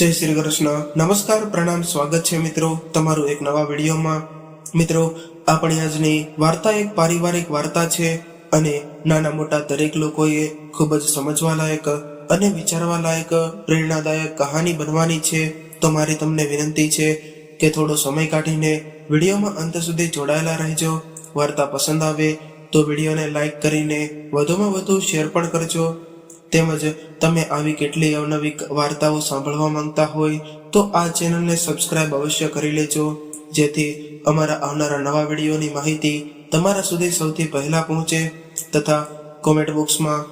જય શ્રી કૃષ્ણ. નમસ્કાર, પ્રણામ, સ્વાગત છે મિત્રો તમારું એક નવા વિડીયોમાં. મિત્રો, આપણી આજની વાર્તા એક પારિવારિક વાર્તા છે અને નાના મોટા દરેક લોકોએ ખૂબ જ સમજવા લાયક અને વિચારવા લાયક પ્રેરણાદાયક કહાની બનવાની છે. તો મારી તમને વિનંતી છે કે થોડો સમય કાઢીને વિડીયોમાં અંત સુધી જોડાયેલા રહેજો. વાર્તા પસંદ આવે તો વિડીયોને લાઈક કરીને વધુમાં વધુ શેર પણ કરજો. તેમજ તમે આવી કેટલી અવનવી વાર્તાઓ સાંભળવા માંગતા હોય તો આ ચેનલને સબસ્ક્રાઇબ અવશ્ય કરી લેજો, જેથી અમારા આવનારા નવા વિડીયોની માહિતી તમારા સુધી સૌથી પહેલા પહોંચે. તથા કોમેન્ટ બોક્સમાં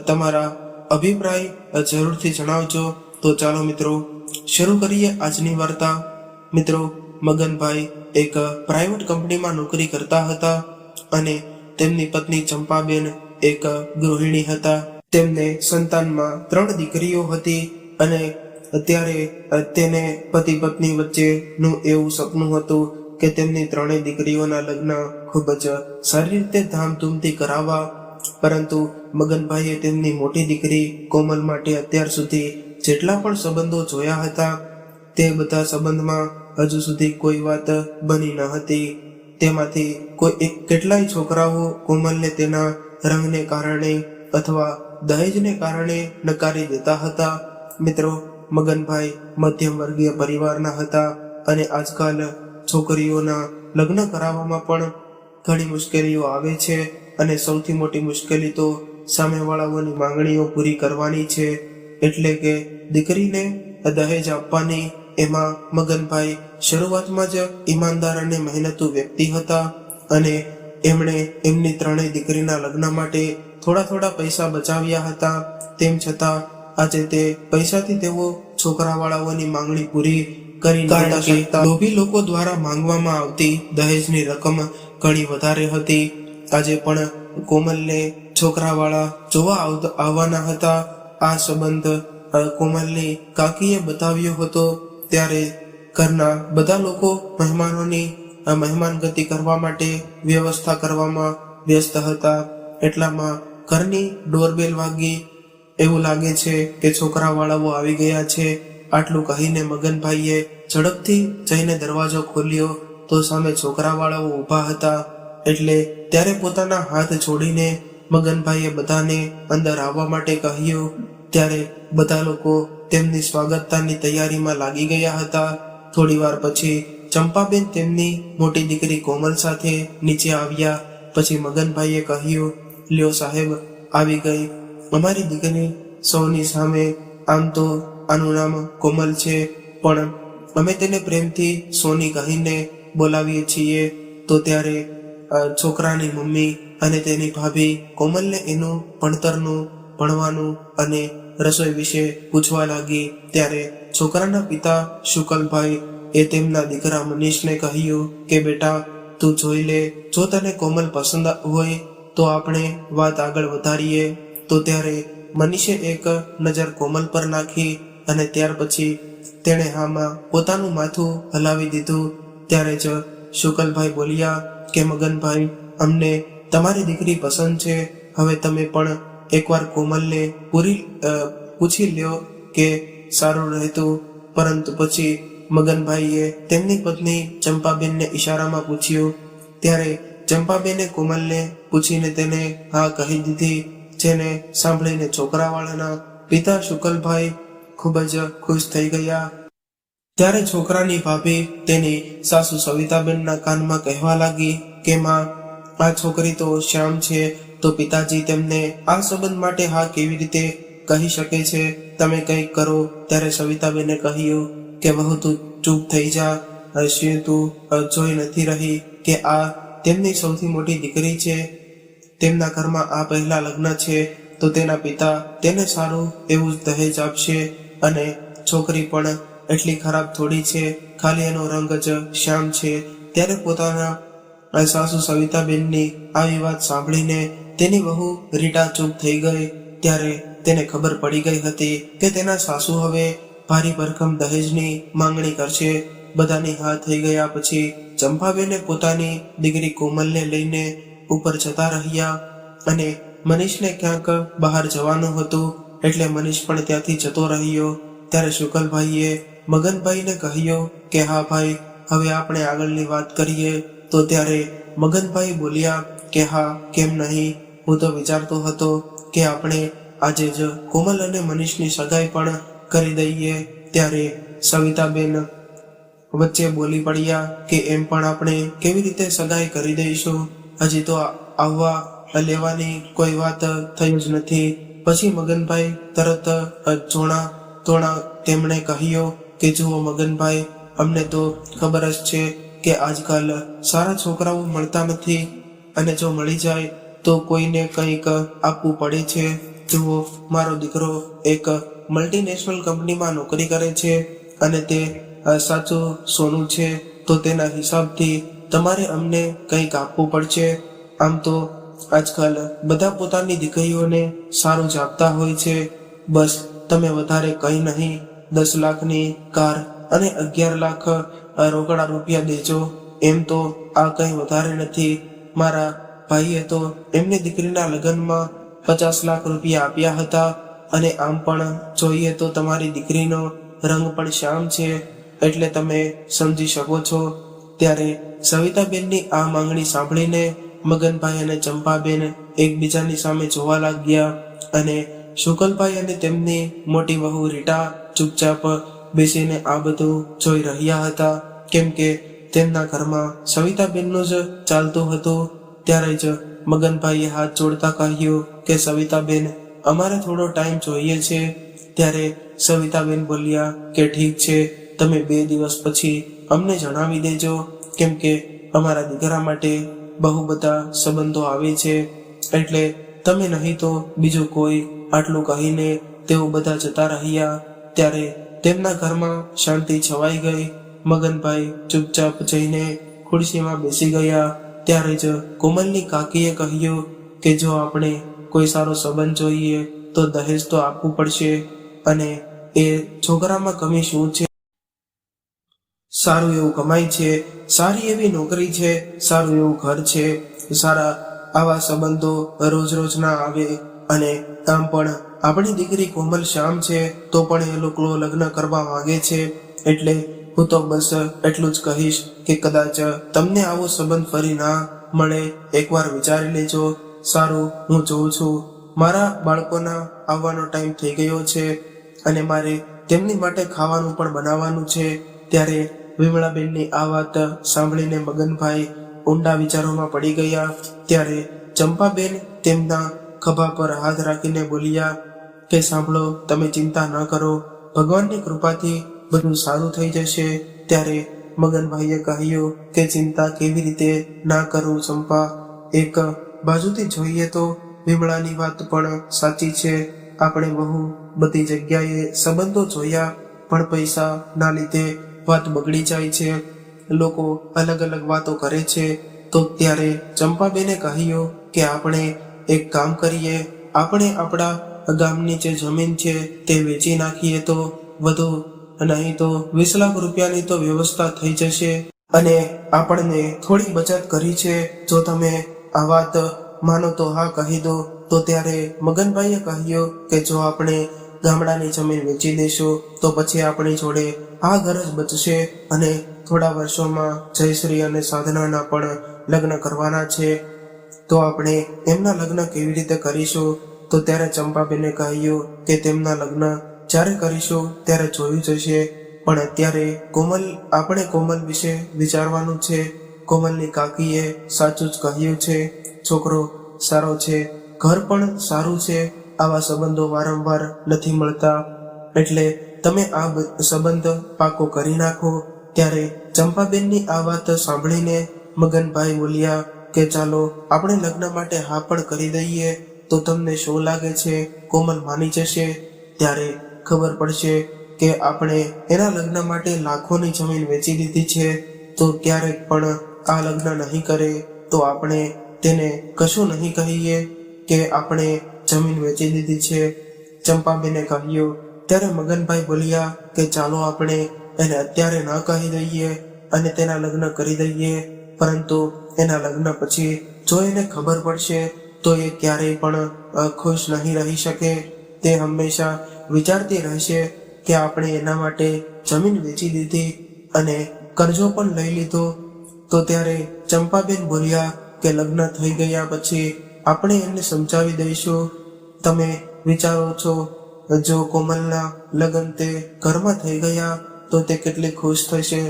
તમારા અભિપ્રાય જરૂરથી જણાવજો. તો ચાલો મિત્રો શરૂ કરીએ આજની વાર્તા. મિત્રો, મગનભાઈ એક પ્રાઇવેટ કંપનીમાં નોકરી કરતા હતા અને તેમની પત્ની ચંપાબેન એક ગૃહિણી હતા. તેમને સંતાનમાં 3 દીકરીઓ હતી અને અત્યારે તેને પતિ પત્ની વચ્ચેનું એવું સપનું હતું કે તેમની 3 દીકરીઓના લગ્ન ખૂબ જ સારી રીતે ધામધૂમથી કરાવવા. પરંતુ મગનભાઈએ તેમની મોટી દીકરી કોમલ માટે અત્યાર સુધી જેટલા પણ સંબંધો જોયા હતા તે બધા સંબંધમાં હજુ સુધી કોઈ વાત બની ન હતી. તેમાંથી કેટલાય છોકરાઓ કોમલને તેના રંગને કારણે અથવા દહેજને કારણે નકારી દેતા હતા. મિત્રો, મગનભાઈ મધ્યમ વર્ગીય પરિવારના હતા અને આજકાલ છોકરીઓના લગ્ન કરાવવામાં પણ ઘણી મુશ્કેલીઓ આવે છે અને સૌથી મોટી મુશ્કેલી તો સામેવાળાઓની માંગણીઓ પૂરી કરવાની છે, એટલે કે દીકરીને દહેજ આપવાની. એમાં મગનભાઈ શરૂઆતમાં જ ઈમાનદાર અને મહેનતુ વ્યક્તિ હતા અને એમણે એમની 3 દીકરીના લગ્ન માટે થોડા પૈસા બચાવ્યા હતા. તેમ છતાં આજે તે પૈસાથી તેઓ છોકરાવાળાઓની માંગણી પૂરી કરી નહોતા શકતા. લોભી લોકો દ્વારા માંગવામાં આવતી દહેજની રકમ ઘણી વધારે હતી. આજે પણ કોમલને છોકરાવાળા જોવા આવવાના હતા. આ સંબંધ કોમલની કાકીએ બતાવ્યો હતો. ત્યારે ઘરના બધા લોકો મહેમાનોની મહેમાનગતિ કરવા માટે વ્યવસ્થા કરવામાં વ્યસ્ત હતા. એટલામાં ઘરની ડોરબેલ વાગી. એવું લાગે છે કે છોકરાવાળાઓ આવી ગયા છે. આટલું કહીને મગનભાઈએ ઝડપથી જઈને દરવાજો ખોલ્યો તો સામે છોકરાવાળાઓ ઊભા હતા. એટલે ત્યારે પોતાના હાથ છોડીને મગનભાઈએ બધાને અંદર આવવા માટે કહ્યું. ત્યારે બધા લોકો તેમની સ્વાગતતાની તૈયારીમાં લાગી ગયા હતા. થોડી વાર પછી ચંપાબેન તેમની મોટી દીકરી કોમલ સાથે નીચે આવ્યા. પછી મગનભાઈએ કહ્યું, લ્યો સાહેબ, આવી ગઈ અમારી દીકરી સૌની સામે. આમ તો આનું નામ કોમલ છે, પણ અમે તેને પ્રેમથી સોની કહીને બોલાવીએ છીએ. તો ત્યારે છોકરાની મમ્મી અને તેની ભાભી કોમલને એનું ભણતરનું, ભણવાનું અને રસોઈ વિશે પૂછવા લાગી. ત્યારે છોકરાના પિતા શુકલભાઈ એ તેમના દીકરા મનીષને કહ્યું કે બેટા, તું જોઈ લે, જો તને કોમલ પસંદ હોય તો આપણે વાત આગળ વધારીએ. તો ત્યારે મનીષે એક નજર કોમલ પર નાખી અને ત્યાર પછી તેણે હામાં પોતાનું માથું હલાવી દીધું. ત્યારે જ શુકલભાઈ બોલ્યા કે મગનભાઈ, અમને તમારી દીકરી પસંદ છે. હવે તમે પણ એકવાર કોમલને પૂછી લ્યો કે સારું રહેતું. પરંતુ પછી મગનભાઈએ તેમની પત્ની ચંપાબેનને ઈશારામાં પૂછ્યું. ત્યારે ચંપાબેને કોમલને પૂછીને તેને હા કહી દીધી, જેને સાંભળીને છોકરાવાળાના પિતા શુકલભાઈ ખૂબ જ ખુશ થઈ ગયા. ત્યારે છોકરાની ભાભી તેની સાસુ સવિતાબેનના કાનમાં કહેવા લાગી કે માં, આ છોકરી તો શ્યામ છે, તો પિતાજી તેમને આ સંબંધ માટે હા કેવી રીતે કહી શકે છે? તમે કંઈક કરો. ત્યારે સવિતાબેને કહ્યું કે વહુ, તું ચૂપ થઈ જા. શું તું જોઈ નથી રહી કે આ તેમની સૌથી મોટી દીકરી છે? તેમના ઘરમાં આ પહેલા લગ્ન છે, તો તેના પિતા તેને સારું એવું જ દહેજ આપશે. અને છોકરી પણ એટલી ખરાબ થોડી છે, ખાલી એનો રંગ જ શ્યામ છે. ત્યારે પોતાના સાસુ સવિતાબેનની આવી વાત સાંભળીને તેની વહુ રીટા ચૂપ થઈ ગઈ. ત્યારે તેને ખબર પડી ગઈ હતી કે તેના સાસુ હવે ભારી ભરખમ દહેજની માંગણી કરશે. બધાની હા થઈ ગયા પછી ચંપાબેને પોતાની દીકરી કોમલને લઈને ઉપર જતા રહ્યા અને મનીષને ક્યાંક બહાર જવાનું હતું, એટલે મનીષ પણ ત્યાંથી જતો રહ્યો. ત્યારે શુકલભાઈએ મગનભાઈને કહ્યું કે હા ભાઈ, હવે આપણે આગળની વાત કરીએ. તો ત્યારે મગનભાઈ બોલ્યા કે હા, કેમ નહીં, હું તો વિચારતો હતો કે આપણે આજે જ કોમલ અને મનીષની સગાઈ પણ કરી દઈએ. ત્યારે સવિતાબેન વચ્ચે બોલી પડ્યા કે એમ પણ આપણે કેવી રીતે સગાઈ કરી દઈશું, હજી તો આવવા લેવાની કોઈ વાત થઈ જ નથી. પછી મગનભાઈ તરત તોણા તેમણે કહ્યું કે જુઓ મગનભાઈ, અમને તો ખબર જ છે કે આજકાલ સારા છોકરાઓ મળતા નથી, અને જો મળી જાય તો કોઈને કંઈક આપવું પડે છે. જુઓ, મારો દીકરો એક મલ્ટીનેશનલ કંપનીમાં નોકરી કરે છે અને તે સાચું સોનું છે, તો તેના હિસાબથી તમારે અમને કંઈક આપવું પડશે. આમ તો આજકાલ બધા પોતાની દીકરીઓને સારું જ આપતા હોય છે. બસ તમે વધારે કંઈ નહીં, 10 લાખની કાર અને 11 લાખ રોકડા રૂપિયા દેજો. એમ તો આ કંઈ વધારે નથી. મારા ભાઈએ તો એમની દીકરીના લગ્નમાં 50 લાખ રૂપિયા આપ્યા હતા, અને આમ પણ જોઈએ તો તમારી દીકરીનો રંગ પણ શ્યામ છે, એટલે તમે સમજી શકો છો. ત્યારે સવિતાબેનની આ માંગણી સાંભળીને મગનભાઈ અને ચંપાબેન એકબીજાની સામે જોવા લાગ્યા, અને શુકલભાઈ અને તેમની મોટી વહુ રીટા ચૂપચાપ બેસીને આ બધું જોઈ રહ્યા હતા, કેમ કે તેમના ઘરમાં સવિતાબેનનું જ ચાલતું હતું. ત્યારે જ મગનભાઈએ હાથ જોડતા કહ્યું કે સવિતાબેન, અમારે થોડો ટાઈમ જોઈએ છે. ત્યારે સવિતાબેન બોલ્યા કે ઠીક છે, તમે 2 દિવસ પછી અમને જણાવી દેજો, કેમ કે અમારા દીકરા માટે બહુ બધા સંબંધો આવે છે, એટલે તમે નહીં તો બીજું કોઈ. આટલું કહીને તેઓ બધા જતા રહ્યા. ત્યારે તેમના ઘરમાં શાંતિ છવાઈ ગઈ. મગનભાઈ ચૂપચાપ જઈને ખુરશીમાં બેસી ગયા. ત્યારે જ કોમલની કાકીએ કહ્યું કે જો આપણે કોઈ સારો સંબંધ જોઈએ તો દહેજ તો આપવું પડશે, અને એ છોકરામાં કમી શું છે? સારું એવું કમાય છે, સારી એવી નોકરી છે, સારું એવું ઘર છે. સારા આવા સંબંધો રોજ રોજ ના આવે. અને આમ પણ આપણી દીકરી કોમલ શ્યામ છે, તો પણ એ લોકો લગ્ન કરવા માંગે છે. એટલે હું તો બસ એટલું જ કહીશ કે કદાચ તમને આવો સંબંધ ફરી ના મળે, એકવાર વિચારી લેજો. સારું, હું જોઉં છું, મારા બાળકોના આવવાનો ટાઈમ થઈ ગયો છે, અને મારે તેમની માટે ખાવાનું પણ બનાવવાનું છે. ત્યારે વિમળાબેનની આ વાત સાંભળીને મગનભાઈ ઊંડા વિચારોમાં પડી ગયા. ત્યારે ચંપાબેન તેમના ખભા પર હાથ રાખીને બોલ્યા કે સાંભળો, તમે ચિંતા ન કરો, ભગવાનની કૃપાથી બધું સારું થઈ જશે. ત્યારે મગનભાઈએ કહ્યું કે ચિંતા કેવી રીતે ના કરું ચંપા, એક બાજુથી જોઈએ તો વિમળાની વાત પણ સાચી છે. આપણે બહુ બધી જગ્યાએ સંબંધો જોયા, પણ પૈસા ના લીધે વાત બગડી જાય છે, લોકો અલગ અલગ વાતો કરે છે. તો ત્યારે ચંપાબેને કહ્યું કે આપણે એક કામ કરીએ, આપણે આપણા ગામની જે જમીન છે તે વેચી નાખીએ તો વધુ નહીં તો 20 લાખ રૂપિયાની તો વ્યવસ્થા થઈ જશે, અને આપણને થોડી બચત કરી છે. જો તમે આ વાત માનો તો હા કહી દો. તો ત્યારે મગનભાઈએ કહ્યું કે જો આપણે ગામડાની જમીન વેચી દઈશું તો પછી આપણી જોડે આ ઘર જ બચશે, અને થોડા વર્ષોમાં જયશ્રી અને સાધનાના પણ લગ્ન કરવાના છે. તો આપણે એમના લગ્ન કેવી રીતે કરીશું? તો ત્યારે ચંપાબેને કહ્યું કે તેમના લગ્ન જ્યારે કરીશું ત્યારે જોયું જશે, પણ અત્યારે આપણે કોમલ વિશે વિચારવાનું છે. કોમલની કાકીએ સાચું જ કહ્યું છે, છોકરો સારો છે, ઘર પણ સારું છે, આવા સંબંધો વારંવાર નથી મળતા, એટલે તમે આ સંબંધ પાકો કરી નાખો. ત્યારે ચંપાબેનની આ વાત સાંભળીને મગનભાઈ બોલ્યા કે ચાલો આપણે લગ્ન માટે હા પણ કરી દઈએ. તો તમને શું લાગે છે, કોમલ માની જશે? ત્યારે ખબર પડશે કે આપણે એના લગ્ન માટે લાખોની જમીન વેચી દીધી છે, તો ક્યારેક પણ આ લગ્ન નહીં કરે તો આપણે તેને કશું નહીં કહીએ કે આપણે જમીન વેચી દીધી છે. ચંપાબેને કહ્યું. ત્યારે મગનભાઈ બોલ્યા કે ચાલો આપણે એને અત્યારે ન કહી દઈએ અને તેના લગ્ન કરી દઈએ, પરંતુ એના લગ્ન પછી જો એને ખબર પડશે તો એ ક્યારેય પણ ખુશ નહીં રહી શકે. તે હંમેશા વિચારતી રહેશે કે આપણે એના માટે જમીન વેચી દીધી અને કરજો પણ લઈ લીધો. તો ત્યારે ચંપાબેન બોલ્યા કે લગ્ન થઈ ગયા પછી આપણે એમને સમજાવી દઈશું. તમે વિચારો છો જો કોમલના લગ્ન તે ઘરમાં થઈ ગયા તો તે કેટલી ખુશ થશે.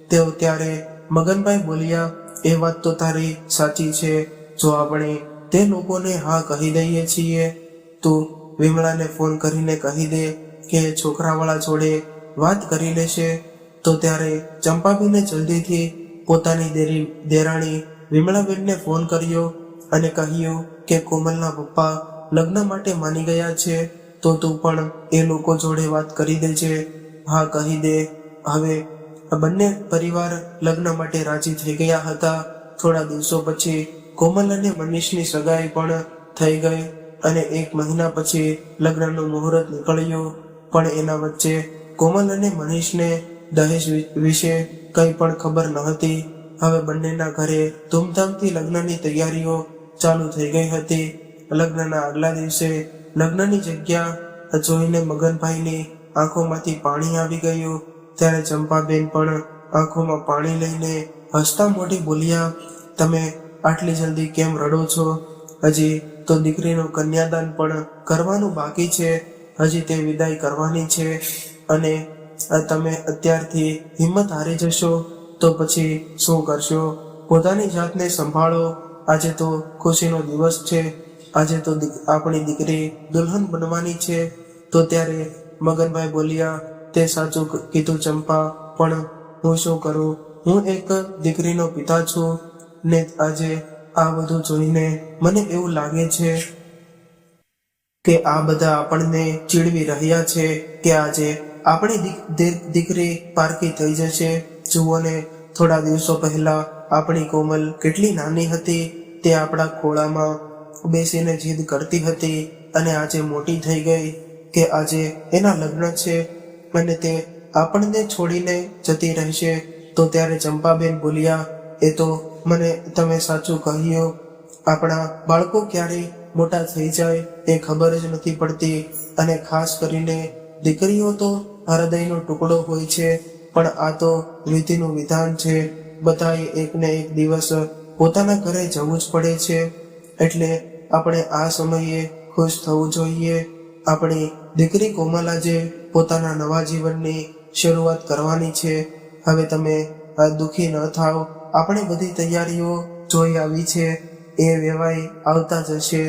તેઓ ત્યારે મગનભાઈ બોલ્યા એ વાત તો તારી સાચી છે. જો આપણે તે લોકોને હા કહી દઈએ છીએ, તું વિમળાને ફોન કરીને કહી દે કે છોકરાવાળા જોડે વાત કરી લેશે. તો ત્યારે ચંપાબેને જલ્દીથી પોતાની દેરાણી વિમળાબેનને ફોન કર્યો અને કહ્યું કે કોમલના પપ્પા લગ્ન માટે માની ગયા છે, તો તું પણ એ લોકો જોડે વાત કરી દેજે, હા કહી દે. હવે બંને પરિવાર લગ્ન માટે રાજી થઈ ગયા હતા. થોડા દિવસો પછી કોમલ અને મનીષની સગાઈ પણ થઈ ગઈ અને 1 મહિના પછી લગ્નનું મુહૂર્ત નીકળ્યું. પણ એના વચ્ચે કોમલ અને મનીષને દહેજ વિશે કંઈ પણ ખબર ન હતી. હવે બંનેના ઘરે ધૂમધામથી લગ્નની તૈયારીઓ ચાલુ થઈ ગઈ હતી. લગ્નના આગલા દિવસે લગ્નની જગ્યા જોઈને મગનભાઈની આંખોમાંથી પાણી આવી ગયું. ત્યારે ચંપાબેન પણ આંખોમાં પાણી લઈને હસતા મોઢે બોલ્યા, તમે આટલી જલ્દી કેમ રડો છો? હજી તો દીકરીનું કન્યાદાન પણ કરવાનું બાકી છે, હજી તે વિદાય કરવાની છે અને તમે અત્યારથી હિંમત હારી જશો તો પછી શું કરશો? પોતાની જાતને સંભાળો. આજે તો ખુશીનો દિવસ છે, આજે તો આપણી દીકરી દુલ્હન બનવાની છે. તો ત્યારે મગનભાઈ બોલ્યા, તે સાચું કીધું ચંપા, પણ હું શું કરું? હું એક દીકરીનો પિતા છું ને આજે આ બધું જોઈને મને એવું લાગે છે કે આ બધા આપણને ચીડવી રહ્યા છે કે આજે આપણી દીકરી પારકી થઈ જશે. જુઓને, થોડા દિવસો પહેલા આપણી કોમલ કેટલી નાની હતી, તે આપણા ખોળામાં બેસીને જીદ કરતી હતી અને આજે મોટી થઈ ગઈ કે આજે એના લગ્ન છે અને તે આપણને છોડીને જતી રહેશે. તો ત્યારે ચંપાબેન બોલ્યા, એ તો મને તમે સાચું કહ્યું. આપણા બાળકો ક્યારે મોટા થઈ જાય એ ખબર જ નથી પડતી અને ખાસ કરીને દીકરીઓ તો હૃદયનો ટુકડો હોય છે. પણ આ તો વિધિનું વિધાન છે. બધાએ એકને એક દિવસ પોતાના ઘરે જવું જ પડે છે. એટલે આપણે આ સમયે ખુશ થવું જોઈએ. આપણી દીકરી કોમલ આજે પોતાના નવા જીવનની શરૂઆત કરવાની છે. હવે તમે દુઃખી ન થાવ. આપણે બધી તૈયારીઓ જોઈ આવી છે. એ વેવાઈ આવતા જશે.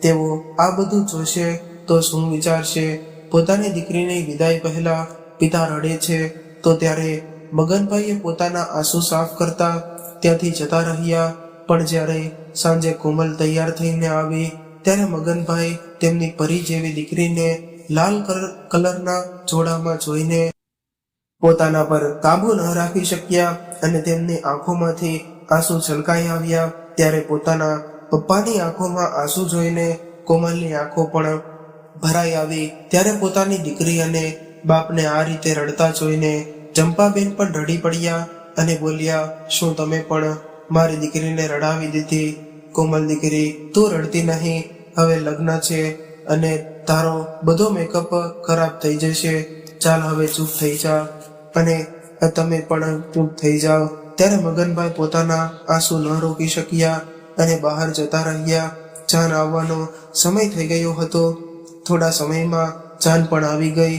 તેઓ આ બધું જોશે તો શું વિચારશે? પોતાની દીકરીની વિદાય પહેલા પિતા રડે છે. તો ત્યારે મગનભાઈએ પોતાના આંસુ સાફ કરતા ત્યાંથી જતા રહ્યા. પણ જ્યારે સાંજે કોમલ તૈયાર થઈને આવી ત્યારે મગનભાઈ તેમની પરી જેવી દીકરીને લાલ કલરના જોડામાં જોઈને પોતાના પર કાબુ ન રાખી શક્યા અને તેમની આંખોમાંથી આંસુ છલકાઈ આવ્યા. ત્યારે પોતાના પપ્પાની આંખોમાં આંસુ જોઈને કોમલની આંખો પણ ભરાઈ આવી. ત્યારે પોતાની દીકરી અને બાપને આ રીતે રડતા જોઈને ચંપાબેન પણ રડી પડ્યા અને બોલ્યા, શું તમે પણ મારી દીકરીને રડાવી દીધી? કોમલ દીકરી, તું રડતી નહીં. હવે લગ્ન છે અને તારો બધો મેકઅપ ખરાબ થઈ જશે. ચાલ હવે ચૂપ થઈ જા અને તમે પણ ચૂપ થઈ જાઓ. ત્યારે મગનભાઈ પોતાના આંસુ ન રોકી શક્યા અને બહાર જતા રહ્યા. જાન આવવાનો સમય થઈ ગયો હતો. થોડા સમયમાં જાન પણ આવી ગઈ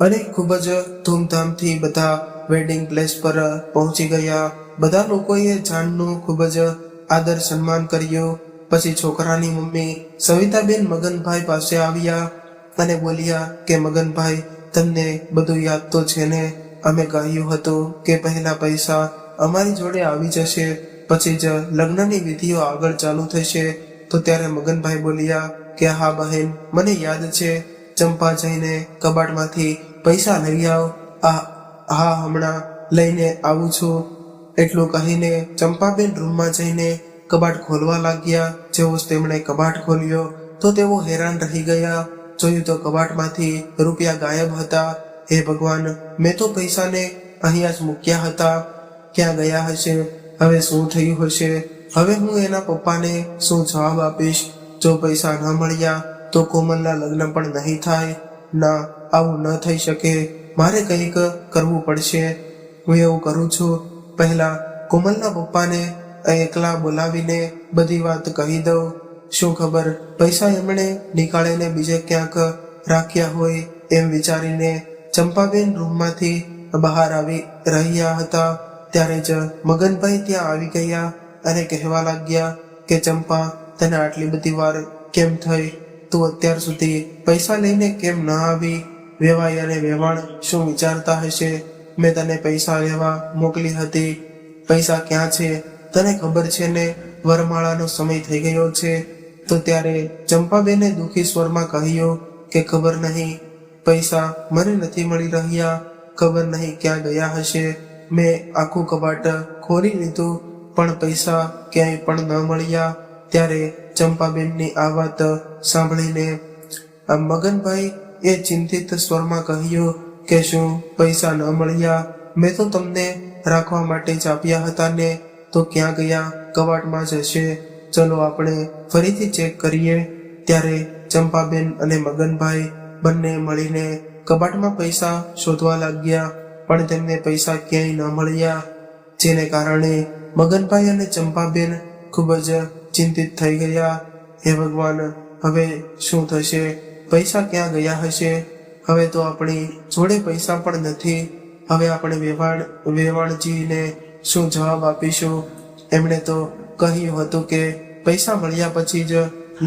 અને ખૂબ જ ધૂમધામથી બધા વેડિંગ પ્લેસ પર પહોંચી ગયા. બધા લોકોએ જાનનું ખૂબ જ આદર સન્માન કર્યું. પછી છોકરાની મમ્મી સવિતાબેન મગનભાઈ પાસે આવ્યા અને બોલ્યા કે મગનભાઈ, તમને બધું યાદ તો છે ને? અમે કહ્યું હતું કે પહેલા પૈસા અમારી જોડે આવી જશે, પછી જ લગ્નની વિધિઓ આગળ ચાલુ થશે. તો ત્યારે મગનભાઈ બોલ્યા કે હા બહેન, મને યાદ છે. ચંપા જઈને કબાટમાંથી પૈસા લઈ આવ. હા હમણાં લઈને આવું છું. એટલું કહીને ચંપાબેન રૂમમાં જઈને કબાટ ખોલવા લાગ્યા. જેવો તેમણે કબાટ ખોલ્યો તો તેઓ હેરાન રહી ગયા. જોયું તો કબાટમાંથી રૂપિયા ગાયબ હતા. હે ભગવાન, મેં તો પૈસાને અહીંયા જ મૂક્યા હતા. ક્યાં ગયા હશે? હવે શું થયું હશે? હવે હું એના પપ્પાને શું જવાબ આપીશ? જો પૈસા ન મળ્યા તો કોમલના લગ્ન પણ નહીં થાય. ના, આવું ન થઈ શકે, મારે કંઈક કરવું પડશે. હું એવું કરું છું, પહેલા કોમલના પપ્પાને એકલા બોલાવીને બધી વાત કહી દઉં. શું ખબર પૈસા એમણે નીકાળીને બીજે ક્યાંક રાખ્યા હોય. એમ વિચારીને ચંપાબેન રૂમમાંથી બહાર આવી રહ્યા હતા ત્યારે જ મગનભાઈ ત્યાં આવી ગયા અને કહેવા લાગ્યા કે ચંપા, તને આટલી બધી વાર કેમ થઈ? તું અત્યાર સુધી પૈસા લઈને કેમ ન આવી? વેવાઈ અને વેવાણ શું વિચારતા હશે? મેં તને પૈસા લેવા મોકલી હતી. પૈસા ક્યાં છે? તને ખબર છે ને વરમાળાનો સમય થઈ ગયો છે. તો ત્યારે ચંપાબેને દુઃખી સ્વરમાં કહ્યું કે ખબર નહીં, પૈસા મને નથી મળી રહ્યા, ખબર નહીં ક્યાં ગયા હશે. મેં આખું કબાટ ખોલી લીધું પણ પૈસા ક્યાંય પણ ન મળ્યા. ત્યારે ચંપાબેનની આ વાત સાંભળીને મગનભાઈ એ ચિંતિત સ્વરમાં કહ્યું કે શું પૈસા ન મળ્યા? મેં તો તમને રાખવા માટે જ આપ્યા હતા ને, તો ક્યાં ગયા? કબાટમાં જ હશે. ચલો આપણે ફરીથી ચેક કરીએ. ત્યારે ચંપાબેન અને મગનભાઈ બંને મળીને કબાટમાં પૈસા શોધવા લાગ્યા પણ તેમને પૈસા ક્યાંય ન મળ્યા, જેને કારણે મગનભાઈ અને ચંપાબેન ખૂબ જ ચિંતિત થઈ ગયા. હે ભગવાન, હવે શું થશે? પૈસા ક્યાં ગયા હશે? હવે તો આપણી જોડે પૈસા પણ નથી. હવે આપણે વેવાણજીને શું જવાબ આપીશું? એમણે તો કહ્યું હતું કે પૈસા મળ્યા પછી જ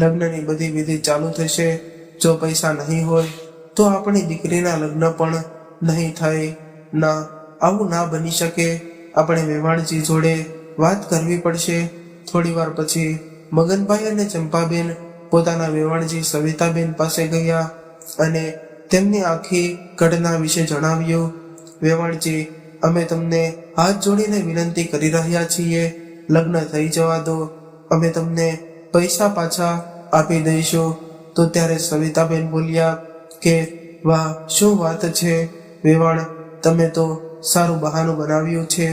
લગ્નની બધી વિધિ ચાલુ થશે. જો પૈસા નહીં હોય તો આપણી દીકરીના લગ્ન પણ નહીં થાય. ના, આવું ના બની શકે. આપણે વેવાણજી જોડે વાત કરવી પડશે. થોડી વાર પછી મગનભાઈ અને ચંપાબેન પોતાના વેવાણજી સવિતાબેન પાસે ગયા અને તેમની આખી ઘટના વિશે જણાવ્યું. વેવાણજી, અમે તમને હાથ જોડીને વિનંતી કરી રહ્યા છીએ, લગ્ન થઈ જવા દો. અમે તમને પૈસા પાછા આપી દઈશું. તો ત્યારે સવિતાબેન બોલ્યા કે વાહ, શું વાત છે વેવાણ, તમે તો સારું બહાનું બનાવ્યું છે.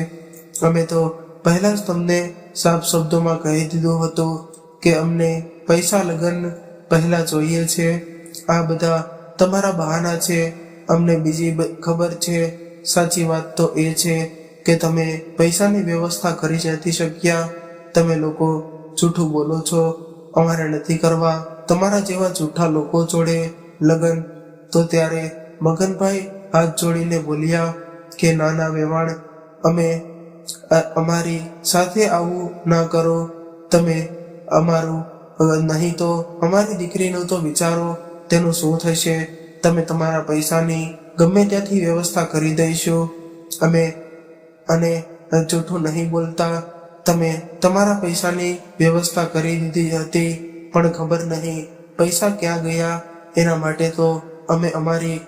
અમે તો પહેલા જ તમને સાફ શબ્દોમાં કહી દીધું હતું કે અમને પૈસા લગ્ન પહેલા જોઈએ છે. આ બધા તમારા બહાના છે. અમને બીજી ખબર છે. સાચી વાત તો એ છે કે તમે પૈસાની વ્યવસ્થા કરી નથી શક્યા. તમે લોકો જૂઠું બોલો છો. અમારે નથી કરવા તમારા જેવા જૂઠા લોકો જોડે લગ્ન. તો ત્યારે મગનભાઈ હાથ જોડીને બોલ્યા કે નાના વેવાણ, અમે અમારી સાથે આવું ના કરો. તમે અમારું નહીં તો અમારી દીકરીનું તો વિચારો, તેનું શું થશે? તમે તમારા પૈસાની ગમે ત્યાંથી વ્યવસ્થા કરી દઈશું. અમે અને જૂઠું નહીં બોલતા. તમે તમારા પૈસાની વ્યવસ્થા કરી દીધી હતી પણ ખબર નહીં પૈસા ક્યાં ગયા. એના માટે તો અમે અમારી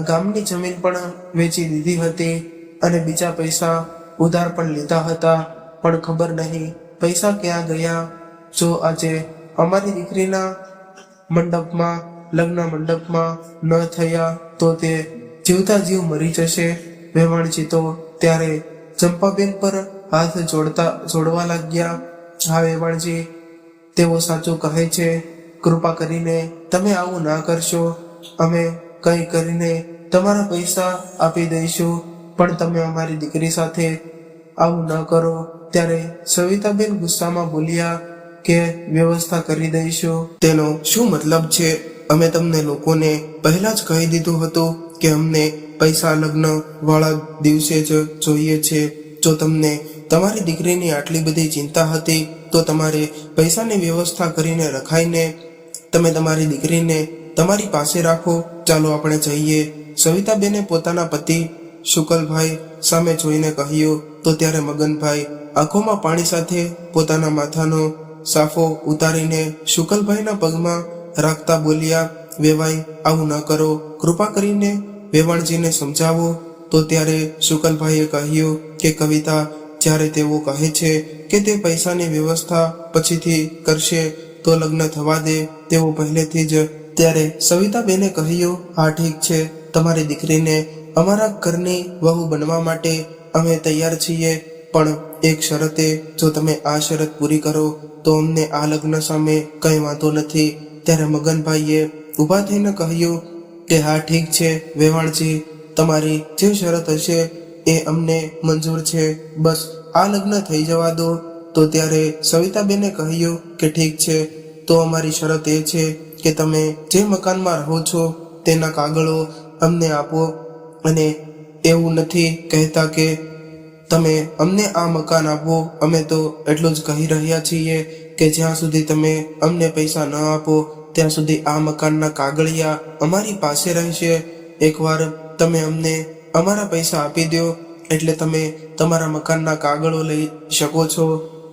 ગામની જમીન પણ વેચી દીધી હતી અને બીજા પૈસા ઉધાર પણ લીધા હતા, પણ ખબર નહીં પૈસા ક્યાં ગયા. જો આજે અમારી દીકરીના લગ્ન મંડપમાં ન થયા તો તે જીવતા જીવ મરી જશે. વેવાણજી તો ત્યારે ચંપાબેન પર હાથ જોડવા લાગ્યા. હા વેવાણજી, તેઓ સાચું કહે છે. કૃપા કરીને તમે આવું ના કરશો. અમે કંઈ કરીને તમારા પૈસા આપી દઈશું, પણ તમે અમારી દીકરી સાથે આવું ન કરો. ત્યારે સવિતાબેન ગુસ્સામાં બોલ્યા કે વ્યવસ્થા કરી દઈશું. તેનો શું મતલબ છે? અમે તમને લોકોને પહેલા જ કહી દીધું હતું કે અમને પૈસા લગ્ન વાળા દિવસે જ જોઈએ છે. જો તમને તમારી દીકરીની આટલી બધી ચિંતા હતી તો તમારે પૈસાની વ્યવસ્થા કરીને રખાઈને તમે તમારી દીકરીને તમારી પાસે રાખો. ચાલો આપણે જઈએ. સવિતાબેને પોતાના પતિ શુકલભાઈ સામે જોઈને કહ્યું. તો ત્યારે મગનભાઈ આંખોમાં પાણી સાથે પોતાના માથાનો સાફો ઉતારીને શુકલભાઈના પગમાં રાખતા બોલ્યા, વેવાઈ, આવું ન કરો. કૃપા કરીને વેવાણજીને સમજાવો. તો ત્યારે શુકલભાઈએ કહ્યું કે કવિતા, જ્યારે તેઓ કહે છે કે તે પૈસાની વ્યવસ્થા પછીથી કરશે તો લગ્ન થવા દે, તેઓ પહેલેથી જ. ત્યારે સવિતાબેને કહ્યું, હા ઠીક છે, તમારી દીકરીને અમારા ઘરની વહુ બનવા માટે અમે તૈયાર છીએ, પણ એક શરતે. જો તમે આ શરત પૂરી કરો તો અમને આ લગ્ન સામે કંઈ વાંધો નથી. ત્યારે મગનભાઈએ ઊભા થઈને કહ્યું કે કે હા ઠીક છે વેવાણજી, તમારી જે શરત હશે એ અમને મંજૂર છે, બસ આ લગ્ન થઈ જવા દો. તો ત્યારે સવિતાબેને કહ્યું કે ઠીક છે, તો અમારી શરત એ છે કે તમે જે મકાનમાં રહો છો તેના કાગળો અમને આપો, અને એવું નથી કહેતા કે તમે અમને આ મકાન આપો. અમે તો એટલું જ કહી રહ્યા છીએ કે જ્યાં સુધી તમે અમને પૈસા ન આપો ત્યાં સુધી આ મકાનના કાગળિયા અમારી પાસે રહેશે. એકવાર તમે અમને અમારા પૈસા આપી દો એટલે તમે તમારા મકાનના કાગળો લઈ શકો છો.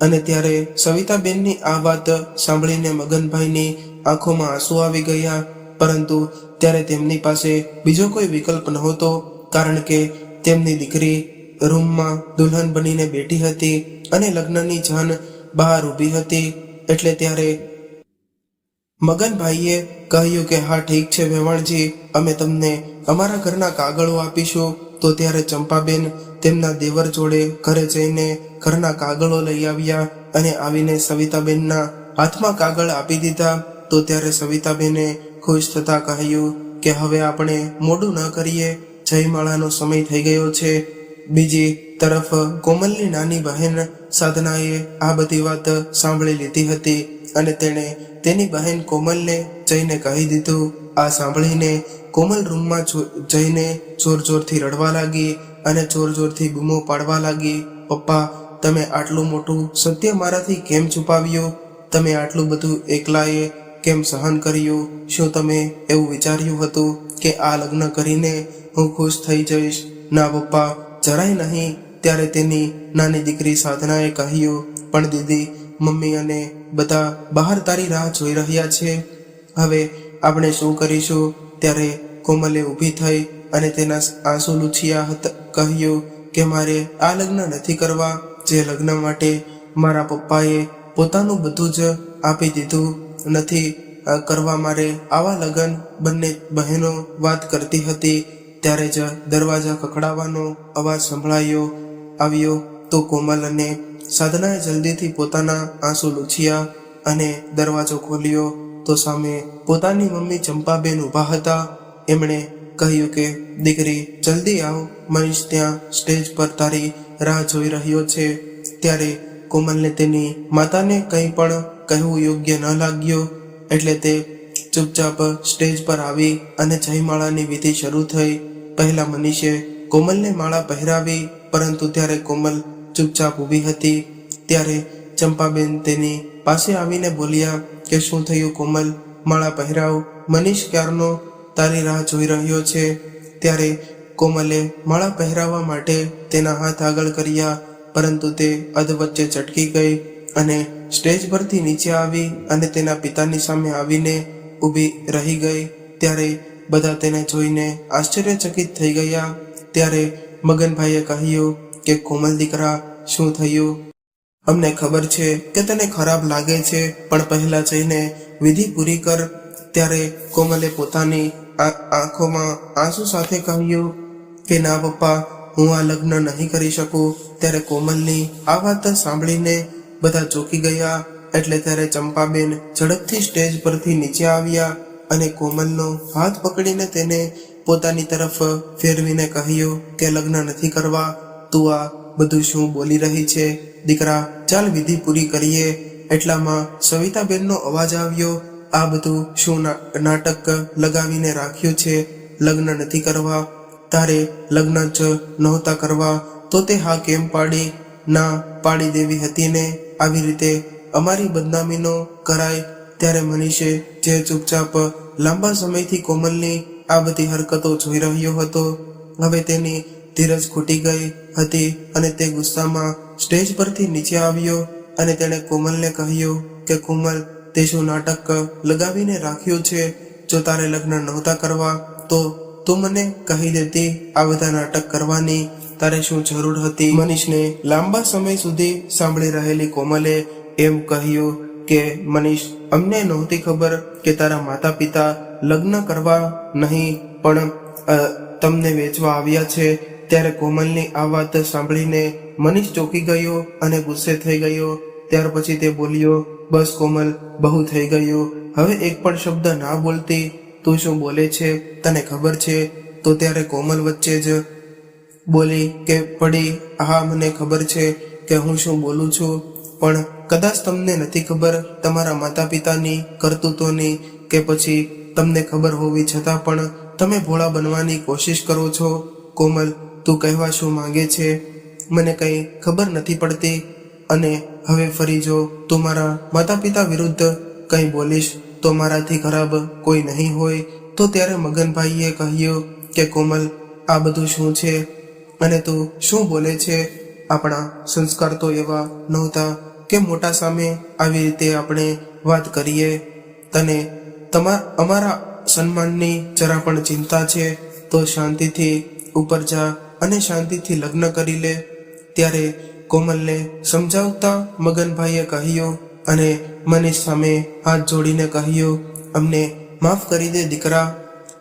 અને ત્યારે સવિતાબેનની આ વાત સાંભળીને મગનભાઈની આંખોમાં આંસુ આવી ગયા, પરંતુ ત્યારે તેમની પાસે બીજો કોઈ વિકલ્પ નહોતો, કારણ કે તેમની દીકરી રૂમમાં દુલ્હન બનીને બેઠી હતી અને લગ્નની જાન બહાર ઊભી હતી. એટલે ત્યારે મગનભાઈએ કહ્યું કે હા ઠીક છે વેવાણજી, અમે તમને અમારા ઘરના કાગળો આપીશું. તો ત્યારે ચંપાબેન તેમના દેવર જોડે ઘરે જઈને ઘરના કાગળો લઈ આવ્યા અને આવીને સવિતાબેનના હાથમાં કાગળ આપી દીધા. તો ત્યારે સવિતાબેને ખુશ થતા કહ્યું કે હવે આપણે મોડું ન કરીએ, જયમાળાનો સમય થઈ ગયો છે. બીજી તરફ કોમલની નાની બહેન સાધનાએ આ બધી વાત સાંભળી લીધી હતી અને તેણે તેની બહેન કોમલને જઈને કહી દીધું. આ સાંભળીને કોમલ રૂમમાં જઈને જોર જોરથી રડવા લાગી અને જોર જોરથી બૂમો પાડવા લાગી, પપ્પા, તમે આટલું મોટું સત્ય મારાથી કેમ છુપાવ્યું? તમે આટલું બધું એકલાએ કેમ સહન કર્યું? શું તમે એવું વિચાર્યું હતું કે આ લગ્ન કરીને હું ખુશ થઈ જઈશ? ના પપ્પા, જરાય નહીં. ત્યારે તેની નાની દીકરી સાધનાએ કહ્યું, પણ દીદી, મમ્મી અને બધા બહાર તારી રાહ જોઈ રહ્યા છે, હવે આપણે શું કરીશું? ત્યારે કોમલે ઊભી થઈ અને તેના આંસુ લૂછ્યા હતા. કહ્યું કે મારે આ લગ્ન નથી કરવા, જે લગ્ન માટે મારા પપ્પાએ પોતાનું બધું જ આપી દીધું નથી કરવા મારે આવા લગ્ન. બંને બહેનો વાત કરતી હતી ત્યારે જ દરવાજા ખખડાવવાનો અવાજ સંભળાયો આવ્યો. તો કોમલ અને સાધનાએ જલ્દીથી પોતાના આંસુ લૂછ્યા અને દરવાજો ખોલ્યો તો સામે પોતાની મમ્મી ચંપાબેન ઊભા હતા. એમણે કહ્યું કે દીકરી, જલ્દી આવ, મનીષ ત્યાં સ્ટેજ પર તારી રાહ જોઈ રહ્યો છે. ત્યારે કોમલને તેની માતાને કંઈ પણ કહેવું યોગ્ય ન લાગ્યું, એટલે તે ચૂપચાપ સ્ટેજ પર આવી અને જયમાળાની વિધિ શરૂ થઈ. પહેલા મનીષે કોમલને માળા પહેરાવી, પરંતુ ત્યારે કોમલ ચૂપચાપ ઊભી હતી. ત્યારે ચંપાબેન તેની પાસે આવીને બોલ્યા કે શું થયું કોમલ, માળા પહેરાવ, મનીષ ક્યારનો તારી રાહ જોઈ રહ્યો છે. ત્યારે કોમલે માળા પહેરાવવા માટે તેના હાથ આગળ કર્યા, પરંતુ તે અધવચ્ચે ચટકી ગઈ અને સ્ટેજ પરથી નીચે આવી અને તેના પિતાની સામે આવીને ઊભી રહી ગઈ. ત્યારે બધા તેને જોઈને આશ્ચર્યચકિત થઈ ગયા. ત્યારે મગનભાઈએ કહ્યું કે કોમલ દીકરા, શું થયું? અમને ખબર છે કે તને ખરાબ લાગે છે, પણ પહેલા જઈને વિધિ પૂરી કર. ત્યારે કોમલે પોતાની આંખોમાં આંસુ સાથે કહ્યું કે ના પપ્પા, હું આ લગ્ન નહીં કરી શકું. ત્યારે કોમલની આ વાત સાંભળીને બધા ચોંકી ગયા. એટલે ત્યારે ચંપાબેન ઝડપથી સ્ટેજ પરથી નીચે આવ્યા અને કોમલનો હાથ પકડીને તેને પોતાની તરફ ફેરવીને કહ્યું કે લગ્ન નથી કરવા. તું આ બધું શું બોલી રહી છે? દીકરા, ચાલ વિધિ પૂરી કરીએ. એટલામાં સવિતાબેનનો અવાજ આવ્યો, આ બધું શું નાટક લગાવીને રાખ્યું છે? લગ્ન નથી કરવા? તારે લગ્ન જ નહોતા કરવા તો તે હા કેમ પાડી? ના પાડી દેવી હતી ને. આવી રીતે અમારી બદનામીનો કરાય. ત્યારે મનીષે જે ચૂપચાપ લાંબા સમયથી કોમલની આ બધી હરકતો જોઈ રહ્યો હતો, હવે તેની ધીરજ ખૂટી ગઈ હતી અને તે ગુસ્સામાં સ્ટેજ પરથી નીચે આવ્યો અને તેણે કોમલને કહ્યું કે કોમલ, તે શું નાટક લગાવીને રાખ્યું છે? જો તારે લગ્ન નહોતા કરવા તો તું મને કહી દેતી. આ બધા નાટક કરવાની તારે શું જરૂર હતી? મનીષને લાંબા સમય સુધી સાંભળી રહેલી કોમલે એમ કહ્યું કે મનીષ, અમને નહોતી ખબર કે તારા માતા પિતા લગ્ન કરવા નહીં પણ તમને વેચવા આવ્યા છે. ત્યારે કોમલની આ વાત સાંભળીને મનીષ ચોંકી ગયો અને ગુસ્સે થઈ ગયો. ત્યાર પછી તે બોલ્યો, બસ કોમલ, બહુ થઈ ગયું, હવે એક પણ શબ્દ ના બોલતી. તું શું બોલે છે, તને ખબર છે? તો ત્યારે કોમલ વચ્ચે જ બોલી કે પડી, હા મને ખબર છે કે હું શું બોલું છું, પણ કદાચ તમને નથી ખબર તમારા માતા પિતાની કરતૂતોની, કે પછી તમને ખબર હોવી છતાં પણ તમે ભોળા બનવાની કોશિશ કરો છો. કોમલ, તું કહેવા શું માંગે છે મને કંઈ ખબર નથી પડતી, અને હવે ફરી જો તું મારા માતા પિતા વિરુદ્ધ કંઈ બોલીશ તો મારાથી ખરાબ કોઈ નહીં હોય. તો ત્યારે મગનભાઈએ કહ્યું કે કોમલ, આ બધું શું છે અને તું શું બોલે છે? આપણા સંસ્કાર તો એવા નહોતા કે મોટા સામે આવી રીતે આપણે વાત કરીએ. તને અમારા સન્માનની જરા પણ ચિંતા છે તો શાંતિથી ઉપર જા અને શાંતિથી લગ્ન કરી લે. ત્યારે કોમલને સમજાવતા મગનભાઈએ કહ્યું અને મનીષ સામે હાથ જોડીને કહ્યું, અમને માફ કરી દે દીકરા,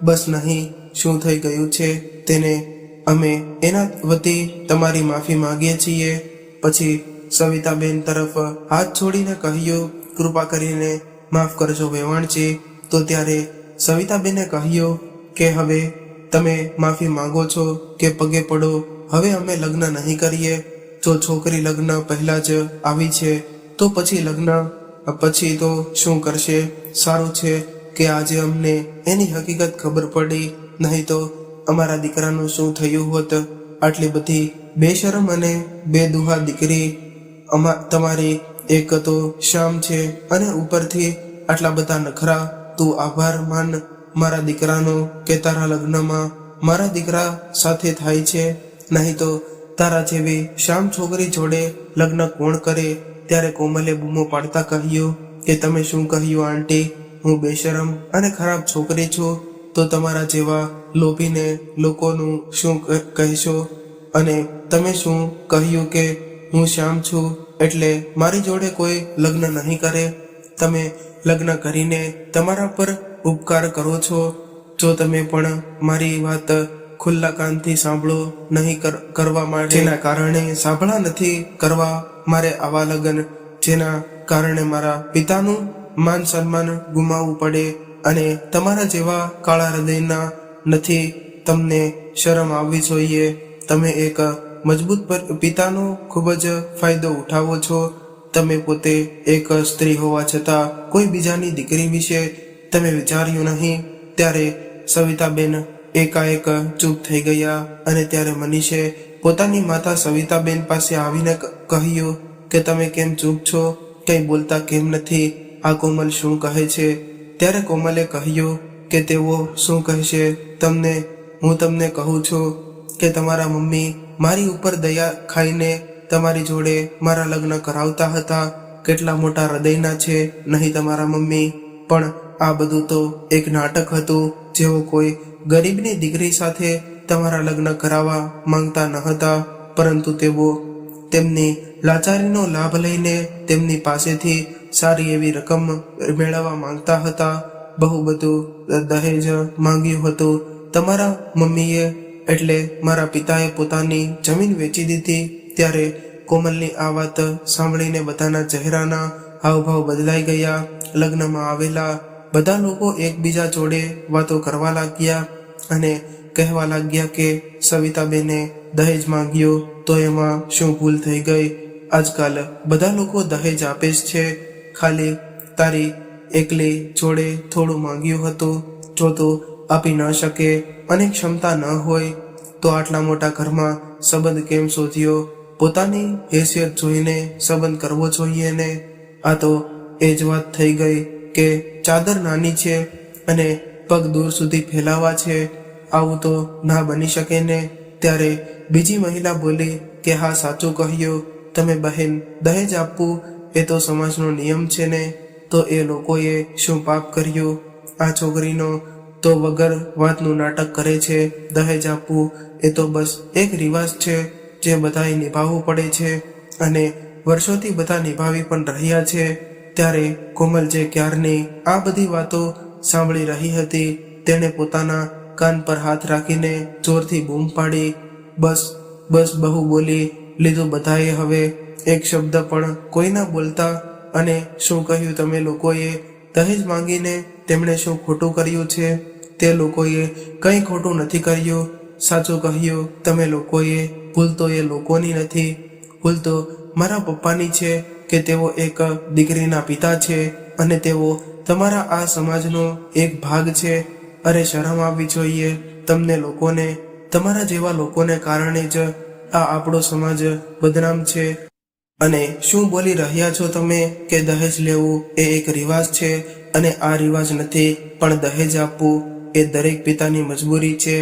બસ નહીં, શું થઈ ગયું છે તેને અમે એના વતી તમારી માફી માંગીએ છીએ. પછી સવિતાબેન તરફ હાથ છોડીને કહ્યું, કૃપા કરીને માફ કરજો વેવાણજી. તો ત્યારે સવિતાબેને કહ્યું કે હવે તમે માફી માંગો છો કે પગે પડો, હવે અમે લગ્ન નહીં કરીએ. જો છોકરી લગ્ન પહેલા જ આવી છે તો પછી લગ્ન પછી તો શું કરશે? સારું છે કે આજે અમને એની હકીકત ખબર પડી, નહીં તો અમારા દીકરાનું શું થયું હોત? આટલી બધી બેશરમ અને બેદુહા દીકરી તમારી એક તો શ્યામ છે અને ઉપરથી આટલા બધા નખરા. તું આભાર માન મારા દીકરાનો કે તારા લગ્નમાં મારા દીકરા સાથે થાય છે, નહીં તો તારા જેવી શ્યામ છોકરી જોડે લગ્ન કોણ કરે? ત્યારે કોમલે બૂમો પાડતા કહ્યું કે તમે શું કહ્યું આંટી? હું બેશરમ અને ખરાબ છોકરી છું તો તમારા જેવા લોભીને લોકોનું શું કહેશો? અને તમે શું કહ્યું કે હું શ્યામ છું એટલે મારી જોડે કોઈ લગ્ન નહીં કરે? તમે લગ્ન કરીને તમારા પર ઉપકાર કરો છો. જો તમે પણ મારી વાત ખુલ્લા કાનથી સાંભળો નહીં કરવા માટે, જેના કારણે સાંભળા નથી કરવા મારે આવા લગ્ન, જેના કારણે મારા પિતાનું માન સન્માન ગુમાવવું પડે, અને તમારા જેવા કાળા હૃદયના નથી. તમને શરમ આવવી જોઈએ. તમે એક મજબૂત પિતાનો ખૂબ જ ફાયદો ઉઠાવો છો. તમે પોતે એક સ્ત્રી હોવા છતાં કોઈ બીજાની દીકરી વિશે તમે વિચાર્યું નહીં. ત્યારે સવિતાબેન એકાએક ચૂપ થઈ ગયા, અને ત્યારે મનીષે પોતાની માતા સવિતાબેન પાસે આવીને કહ્યું કે તમે કેમ ચૂપ છો? કંઈ બોલતા કેમ નથી? આ કોમલ શું કહે છે? ત્યારે કોમલે કહ્યું કે તેઓ શું કહેશે તમને? હું તમને કહું છું કે તમારા મમ્મી મારી ઉપર દયા ખાઈને તમારી જોડે મારા લગ્ન કરાવતા હતા. કેટલા મોટા હૃદયના છે નહીં તમારા મમ્મી? પણ આ બધું તો એક નાટક હતું. જેઓ કોઈ ગરીબની દીકરી સાથે તમારા લગ્ન કરાવવા માંગતા ન હતા, પરંતુ તેઓ તેમની લાચારીનો લાભ લઈને તેમની પાસેથી સારી એવી રકમ મેળવવા માંગતા હતા. બહુ બધું દહેજ માંગ્યું હતું તમારા મમ્મીએ, એટલે મારા પિતાએ પોતાની જમીન વેચી દીધી. ત્યારે કોમલની આ વાત સાંભળીને બધાના ચહેરાના હાવભાવ બદલાઈ ગયા. લગ્નમાં આવેલા બધા લોકો એકબીજા જોડે વાતો કરવા લાગ્યા અને કહેવા લાગ્યા કે સવિતાબેને દહેજ માંગ્યું તો એમાં શું ભૂલ થઈ ગઈ? આજકાલ બધા લોકો દહેજ આપે જ છે. ખાલી તારી એકલી જોડે થોડું માંગ્યું હતું. જો તું આપી ન શકે અને ક્ષમતા ન હોય તો આટલા મોટા ઘરમાં સંબંધ કેમ શોધ્યો? પોતાની હેસિયત જોઈને સંબંધ કરવો જોઈએ ને. આ તો એ જ વાત થઈ ગઈ કે ચાદર નાની છે અને પગ દૂર સુધી ફેલાવા છે. આવું તો ના બની શકે ને. ત્યારે બીજી મહિલા બોલી કે હા, સાચું કહ્યું તમે બહેન, દહેજ આપવું એ તો સમાજનો નિયમ છે ને. તો એ લોકોએ શું પાપ કર્યું? આ છોકરીનો તો વગર વાતનું નાટક કરે છે. દહેજ આપવું એ તો બસ એક રિવાજ છે જે બધાએ નિભાવવું પડે છે, અને વર્ષોથી બધા નિભાવી પણ રહ્યા છે. ત્યારે કોમલ જે ક્યારની આ બધી વાતો સાંભળી રહી હતી, તેણે પોતાના કાન પર હાથ રાખીને જોરથી બૂમ પાડી, બસ બસ, બહુ બોલી લીધું બધાએ. હવે એક શબ્દ પણ કોઈ ના બોલતા. અને શું કહ્યું તમે લોકોએ? દહેજ માંગીને તેમણે શું ખોટું કર્યું છે? તે લોકોએ કંઈ ખોટું નથી કર્યું. સાચું કહ્યું તમે લોકોએ. ભૂલ તો એ લોકોની નથી, ભૂલ તો મારા પપ્પાની છે કે તેઓ એક દીકરીના પિતા છે અને તેઓ તમારા આ સમાજનો એક ભાગ છે. અરે શરમ આવવી જોઈએ તમને લોકોને. તમારા જેવા લોકોને કારણે જ આ આપણો સમાજ બદનામ છે. અને શું બોલી રહ્યા છો તમે કે દહેજ લેવું એ એક રિવાજ છે? અને આ રિવાજ નથી, પણ દહેજ આપવું એ દરેક પિતાની મજબૂરી છે.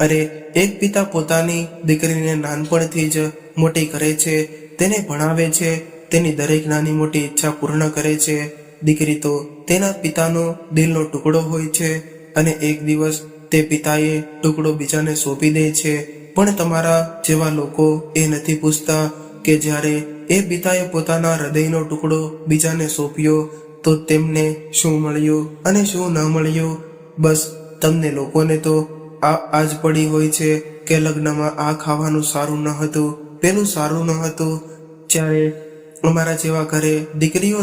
અરે એક પિતા પોતાની દીકરીને નાનપણથી જ મોટી કરે છે, તેને ભણાવે છે, તેની દરેક નાની મોટી ઈચ્છા પૂર્ણ કરે છે. દીકરી તો તેના પિતાનો દિલનો ટુકડો હોય છે અને એક દિવસ તે પિતાએ ટુકડો બીજાને સોંપી દે છે. પણ તમારા જેવા લોકો એ નથી પૂછતા કે જ્યારે એ પિતાએ પોતાના હૃદયનો ટુકડો બીજાને સોંપ્યો તો તેમને શું મળ્યું અને શું ન મળ્યું. બસ તમને લોકોને તો આજ પડી હોય છે કે લગ્નમાં આ ખાવાનું સારું ન હતું, પેલું સારું ન હતું. જ્યારે અમારા જેવા ઘરે દીકરીઓ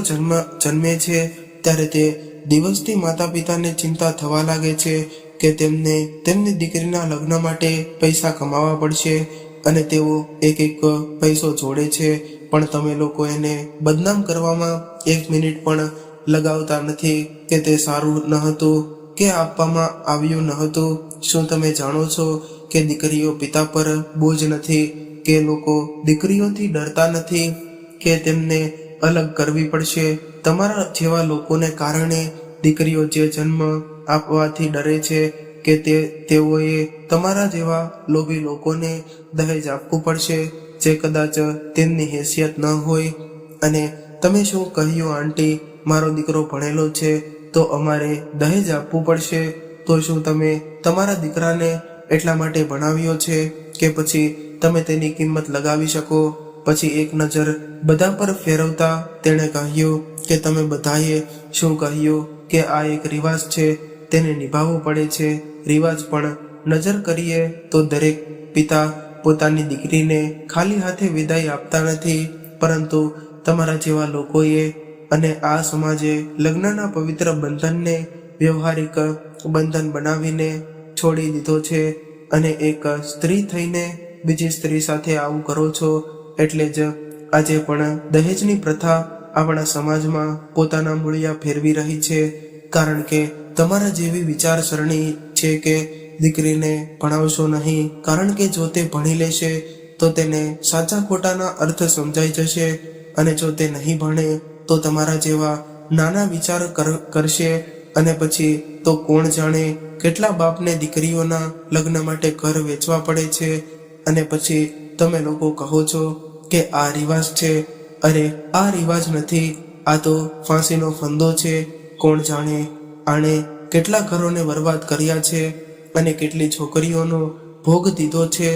જન્મે છે ત્યારે તે દિવસથી માતા પિતાને ચિંતા થવા લાગે છે કે તેમને તેમની દીકરીના લગ્ન માટે પૈસા કમાવા પડશે અને તેઓ એક એક પૈસો જોડે છે. પણ તમે લોકો એને બદનામ કરવામાં એક મિનિટ પણ લગાવતા નથી કે તે સારું ન હતું કે આપવામાં આવ્યું ન હતું. શું તમે જાણો છો કે દીકરીઓ પિતા પર બોજ નથી, કે લોકો દીકરીઓથી ડરતા નથી કે તેમને અલગ કરવી પડશે? તમારા જેવા લોકોને કારણે દીકરીઓ જે જન્મ આપવાથી ડરે છે કે તેઓએ તમારા જેવા લોભી લોકોને દહેજ આપવું પડશે જે કદાચ તેમની હેસિયત ન હોય. અને તમે શું કહ્યું આંટી, મારો દીકરો ભણેલો છે તો અમારે દહેજ આપવું પડશે? તો શું તમે તમારા દીકરાને એટલા માટે ભણાવ્યો છે કે પછી તમે તેની કિંમત લગાવી શકો? પછી એક નજર બધા પર ફેરવતા તેણે કહ્યું કે તમે બધાએ શું કહ્યું કે આ એક રિવાજ છે, તેને નિભાવવો પડે છે. રિવાજ પણ નજર કરીએ તો દરેક પિતા પોતાની દીકરીને ખાલી હાથે વિદાય આપતા નથી, પરંતુ તમારા જેવા લોકોએ અને આ સમાજે લગ્નના પવિત્ર બંધનને વ્યવહારિક બંધન બનાવીને છોડી દીધો છે. અને એક સ્ત્રી થઈને બીજી સ્ત્રી સાથે આવું કરો છો. એટલે જ આજે પણ દહેજની પ્રથા આપણા સમાજમાં પોતાના મૂળિયા ફેરવી રહી છે, કારણ કે તમારા જેવી વિચારસરણી છે કે દીકરીને ભણાવશો નહીં, કારણ કે જો તે ભણી લેશે તો તેને સાચા ખોટાના અર્થ સમજાઈ જશે, અને જો તે નહીં ભણે તો તમારા જેવા નાના વિચાર કરશે. અને પછી તો કોણ જાણે કેટલા બાપને દીકરીઓના લગ્ન માટે ઘર વેચવા પડે છે. અને પછી તમે લોકો કહો છો કે આ રિવાજ છે. અરે આ રિવાજ નથી, આ તો ફાંસીનો ફંદો છે. કોણ જાણે આણે કેટલા ઘરોને બરબાદ કર્યા છે અને કેટલી છોકરીઓનો ભોગ દીધો છે.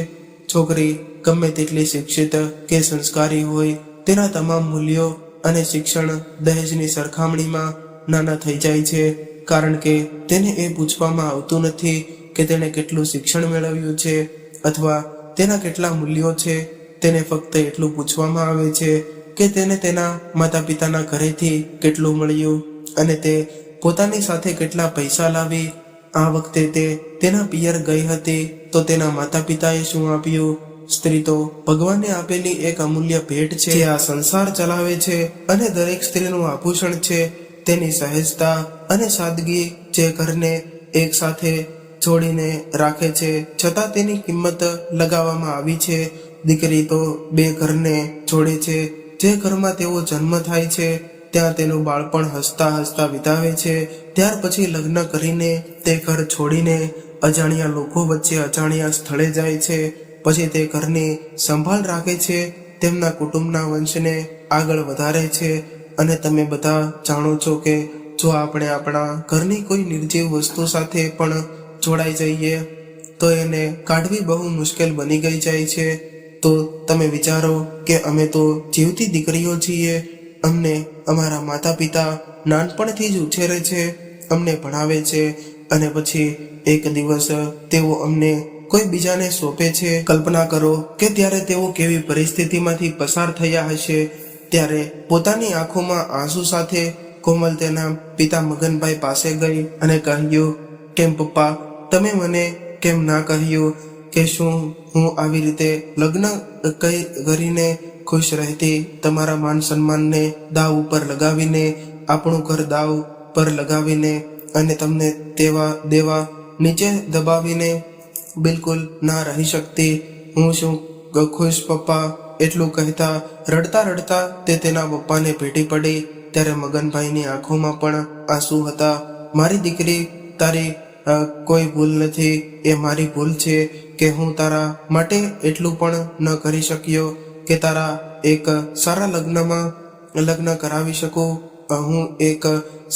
છોકરી ગમે તેટલી શિક્ષિત કે સંસ્કારી હોય, તેના તમામ મૂલ્યો અને શિક્ષણ દહેજની સરખામણીમાં નાના થઈ જાય છે, કારણ કે તેને એ પૂછવામાં આવતું નથી કે તેણે કેટલું શિક્ષણ મેળવ્યું છે અથવા તેના કેટલા મૂલ્યો છે. તેને ફક્ત એટલું પૂછવામાં આવે છે કે તેને તેના માતા પિતાના ઘરેથી કેટલું મળ્યું અને તે પોતાની સાથે કેટલા પૈસા લાવી. આ વખતે તે તેના પિયર ગઈ હતી તો તેના માતા પિતાએ શું આપ્યું? સ્ત્રી તો ભગવાને આપેલી એક અમૂલ્ય ભેટ છે, જે આ સંસાર ચલાવે છે અને દરેક સ્ત્રીનું આભૂષણ છે. તેની સહેજતા અને સાદગી જે ઘરને એક સાથે જોડીને રાખે છે, છતાં તેની કિંમત લગાવવામાં આવી છે. દીકરી તો બે ઘરને જોડે છે. જે ઘરમાં તેઓ જન્મ થાય છે ત્યાં તેનું બાળપણ હસતા હસતા વિતાવે છે. ત્યાર પછી લગ્ન કરીને તે ઘર છોડીને અજાણ્યા લોકો વચ્ચે અજાણ્યા સ્થળે જાય છે. પછી તે ઘરની સંભાળ રાખે છે, તેમના કુટુંબના વંશને આગળ વધારે છે. અને તમે બધા જાણો છો કે જો આપણે આપણા ઘરની કોઈ નિર્જીવ વસ્તુ સાથે પણ જોડાઈ જઈએ તો એને કાઢવી બહુ મુશ્કેલ બની ગઈ જાય છે. તો તમે વિચારો કે અમે તો જીવતી દીકરીઓ છીએ. અમને અમારા માતા પિતા નાનપણથી જ ઉછેરે છે, અમને ભણાવે છે, અને પછી એક દિવસ તેઓ અમને કોઈ બીજાને સોંપે છે. કલ્પના કરો કે ત્યારે તેઓ કેવી પરિસ્થિતિમાંથી પસાર થયા હશે. ત્યારે પોતાની આંખોમાં આંસુ સાથે કોમલ તેના પિતા મગનભાઈ પાસે ગઈ અને કહ્યું, કેમ પપ્પા, તમે મને કેમ ના કહ્યું કે શું હું આવી રીતે લગ્ન કરીને ખુશ રહેતી? તમારા માન સન્માનને દાવ ઉપર લગાવીને, આપણું ઘર દાવ પર લગાવીને અને તમને દેવા નીચે દબાવીને બિલકુલ ના રહી શકતી. હું શું ખુશ પપ્પા? એટલું કહેતા રડતા રડતા તે તેના પપ્પાને ભેટી પડી. ત્યારે મગનભાઈની આંખોમાં પણ આંસુ હતા. મારી દીકરી, તારી કોઈ ભૂલ નથી. એ મારી ભૂલ છે કે હું તારા માટે એટલું પણ ન કરી શક્યો કે તારા એક સારા લગ્ન કરાવી શકું. હું એક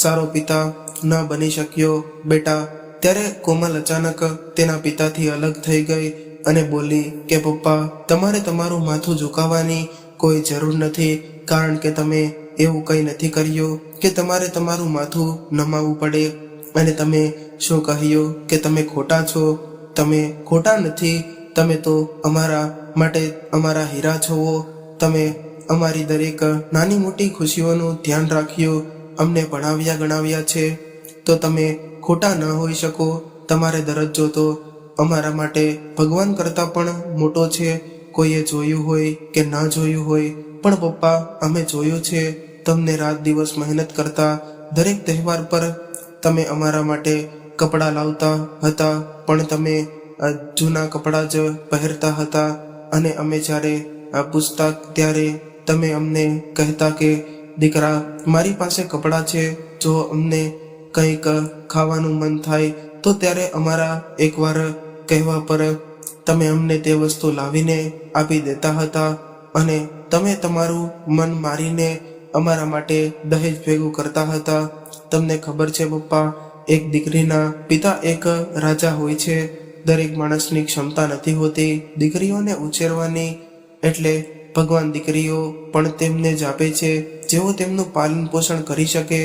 સારો પિતા ન બની શક્યો બેટા. ત્યારે કોમલ અચાનક તેના પિતાથી અલગ થઈ ગઈ અને બોલી કે પપ્પા, તમારે તમારું માથું ઝુકાવવાની કોઈ જરૂર નથી, કારણ કે તમે એવું કંઈ નથી કર્યું કે તમારે તમારું માથું નમાવવું પડે. અને તમે શું કહ્યું કે તમે ખોટા છો? તમે ખોટા નથી. તમે તો અમારા માટે અમારા હીરા છો. તમે અમારી દરેક નાની મોટી ખુશીઓનું ધ્યાન રાખ્યું, અમને ભણાવ્યા ગણાવ્યા છે, તો તમે ખોટા ન હોઈ શકો. તમારે દરજ્જો તો અમારા માટે ભગવાન કરતાં પણ મોટો છે. કોઈએ જોયું હોય કે ન જોયું હોય, પણ પપ્પા, અમે જોયું છે. તમને રાત દિવસ મહેનત કરતા, દરેક તહેવાર પર તમે અમારા માટે કપડાં લાવતા હતા, પણ તમે જૂના કપડાં જ પહેરતા હતા. અને અમે જ્યારે પૂછતા ત્યારે તમે અમને કહેતા કે દીકરા, મારી પાસે કપડાં છે, જો અમને કંઈક ખાવાનું મન થાય તો ત્યારે અમારા એકવાર કહેવા પર તમે અમને તે વસ્તુ લાવીને આપી દેતા હતા. અને તમે તમારું મન મારીને અમારા માટે દહેજ ભેગું કરતા હતા. તમને ખબર છે પપ્પા, એક દીકરીના પિતા એક રાજા હોય છે. દરેક માણસની ક્ષમતા નથી હોતી દીકરીઓને ઉછેરવાની, એટલે ભગવાન દીકરીઓ પણ તેમને જ આપે છે જેઓ તેમનું પાલન પોષણ કરી શકે.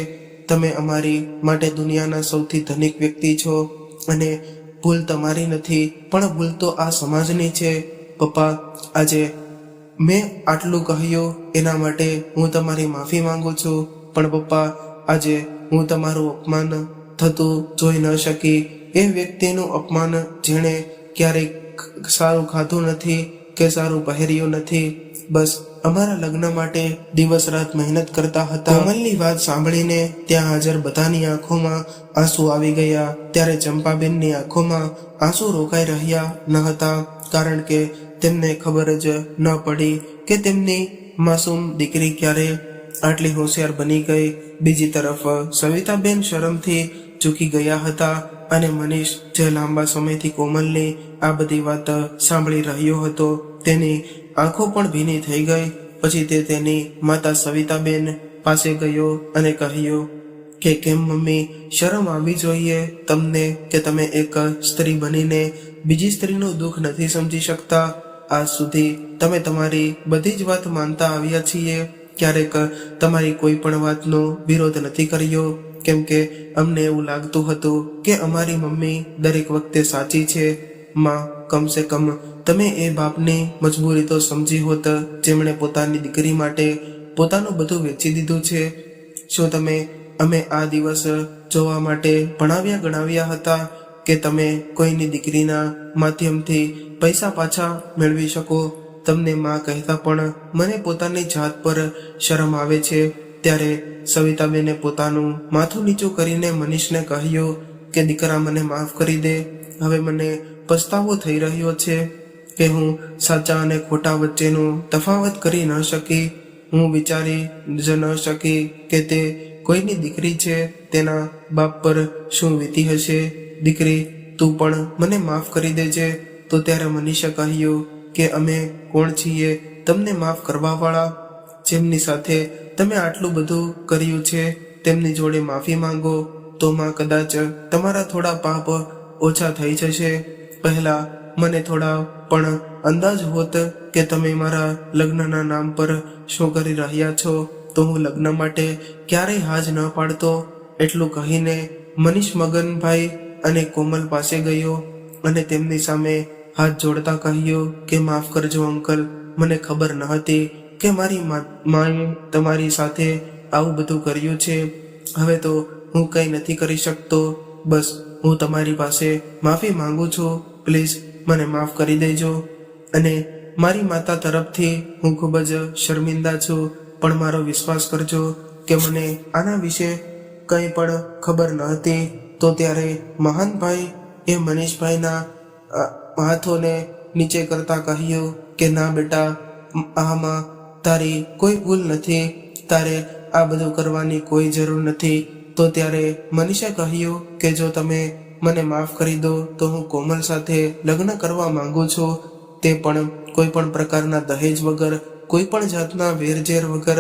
તમે અમારી માટે દુનિયાના સૌથી ધનિક વ્યક્તિ છો, અને ભૂલ તમારી નથી, પણ ભૂલ તો આ સમાજની છે. પપ્પા, આજે મેં આટલું કહ્યું એના માટે હું તમારી માફી માંગુ છું, પણ પપ્પા, આજે હું તમારું અપમાન થતું જોઈ ન શકી. એ વ્યક્તિનું અપમાન જેણે ક્યારેય સારું ખાધું નથી કે સારું પહેર્યું નથી, બસ અમારા લગ્ન માટે દિવસ રાત મહેનત કરતા હતા. કોમલની વાત સાંભળીને ત્યાં હાજર બધાની આંખોમાં આંસુ આવી ગયા. ત્યારે ચંપાબેનની આંખોમાં આંસુ રોકાઈ રહ્યા ન હતા, કારણ કે તેમને ખબર જ ન પડી કે તેમની માસૂમ દીકરી ક્યારે આટલી હોશિયાર બની ગઈ. બીજી તરફ સવિતાબેન શરમથી ઝૂકી ગયા હતા, અને મનીષ જે લાંબા સમયથી કોમલની આ બધી વાત સાંભળી રહ્યો હતો, તેની આંખો પણ ભીની થઈ ગઈ. પછી તે તેની માતા સવિતાબેન પાસે ગયો અને કહ્યું કે કેમ મમ્મી, શરમ આવી જોઈએ તમને કે તમે એક સ્ત્રી બનીને બીજી સ્ત્રીનું દુઃખ નથી સમજી શકતા. આજ સુધી તમે તમારી બધી જ વાત માનતા આવ્યા છીએ, ક્યારેક તમારી કોઈ પણ વાતનો વિરોધ નથી કર્યો, કેમ કે અમને એવું લાગતું હતું કે અમારી મમ્મી દરેક વખતે સાચી છે. માં, કમસે કમ તમે એ બાપની મજબૂરી તો સમજી હોત, જેમણે પોતાની દીકરી માટે પોતાનું બધું વેચી દીધું છે. શું તમે અમે આ દિવસ જોવા માટે ભણાવ્યા ગણાવ્યા હતા કે તમે કોઈની દીકરીના માધ્યમથી પૈસા પાછા મેળવી શકો? તમને માં કહેતા પણ મને પોતાની જાત પર શરમ આવે છે. ત્યારે સવિતાબેને પોતાનું માથું નીચું કરીને મનીષને કહ્યું કે દીકરા, મને માફ કરી દે. હવે મને પસ્તાવો થઈ રહ્યો છે કે હું સાચા અને ખોટા વચ્ચેનું તફાવત કરી ન શકી. હું વિચારી જ ન શકી કે તે કોઈની દીકરી છે. તેના બાપ પર શું વીતી હશે. દીકરી, તું પણ મને માફ કરી દેજે. તો ત્યારે મનીષે કહ્યું કે અમે કોણ છીએ તમને માફ કરવાવાળા? જેમની સાથે તમે આટલું બધું કર્યું છે તેમની જોડે માફી માંગો, તો માં કદાચ તમારા થોડા પાપ ઓછા થઈ જશે. પહેલા મને થોડા પણ અંદાજ હોત કે તમે મારા લગ્નના નામ પર શું કરી રહ્યા છો, તો હું લગ્ન માટે ક્યારેય હાજ ન પાડતો. એટલું કહીને મનીષ મગનભાઈ અને કોમલ પાસે ગયો અને તેમની સામે હાથ જોડતા કહ્યું કે માફ કરજો અંકલ, મને ખબર ન હતી કે મારી માએ તમારી સાથે આવું બધું કર્યું છે. હવે તો હું કંઈ નથી કરી શકતો. બસ હું તમારી પાસે માફી માંગુ છું. પ્લીઝ મને માફ કરી દેજો. અને મારી માતા તરફથી હું ખૂબ જ શર્મિંદા છું, પણ મારો વિશ્વાસ કરજો કે મને આના વિશે કંઈ પણ ખબર ન હતી. તો ત્યારે મહાન ભાઈ એ મનીષભાઈના હાથોને નીચે કરતા કહ્યું કે ના બેટા, આમાં તારી કોઈ ભૂલ નથી, તારે આ બધું કરવાની કોઈ જરૂર નથી. તો ત્યારે મનીષે કહ્યું કે જો તમે મને માફ કરી દો તો હું કોમલ સાથે લગ્ન કરવા માંગુ છું, તે પણ કોઈ પણ પ્રકારના દહેજ વગર, કોઈ પણ જાતના વેરઝેર વગર.